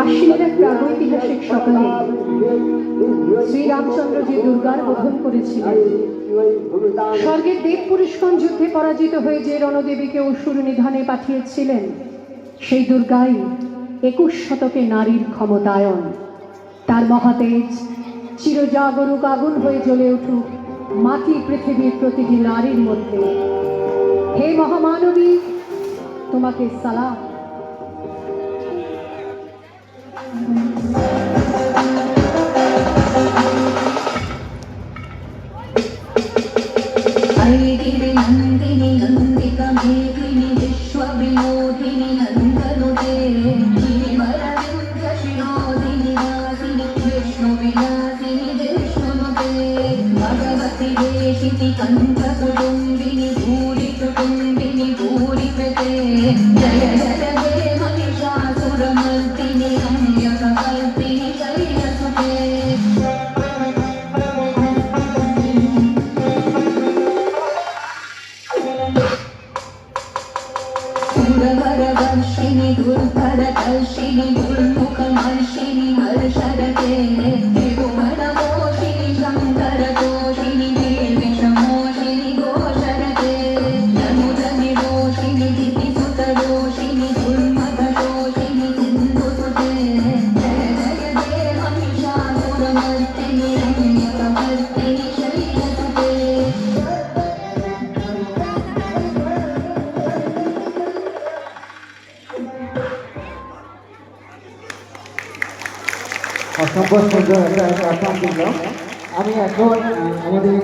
আশ্বিনের এক প্রাগৈতিহাসিক সকালে শ্রীরামচন্দ্র যে দুর্গার বোধন করেছিলেন, স্বর্গের দেব পুরুষগণ যুদ্ধে পরাজিত হয়ে যে রণদেবীকে অসুর নিধনে পাঠিয়েছিলেন, সেই দুর্গাই 21 শতকে নারীর ক্ষমতায়ন। তার মহাতেজ চিরজাগরুক আগুন হয়ে জ্বলে উঠুক মাটি পৃথিবীর প্রতিটি নারীর মধ্যে। হে মহামানবী, তোমাকে সালাম। नंदिनी नंदिका मेघिनी विश्वविनोदिनी नंदनुते नीलमरविंध्य शिरोदिनी वासिनी विष्णुविलासिनी विष्णुनुते भगवति देशिति कंठकुटुम्बिनी भूरि कुटुम्बिनी भूरि कृते जय जय हे महिषासुरमर्दिनी रम्यकपर्दिनी शैलसुते। सुरवरवर्षिणि दुर्धरकर्षिणि दुर्मुखमर्षिणि हर्षरते त्रिभुवनमोषिणि शङ्करतोषिणि निर्विषमोषिणि घोषरते ननुजनिरोषिणि दितिसुतरोषिणि दुर्मदशोषिणि सिन्धुसुते जय जय हे महिषासुरमर्दिनि रम्यकपर्दिनि शैलसुते। অসম্ভব সুন্দর একটা অসম দিল। আমি এখন আমাদের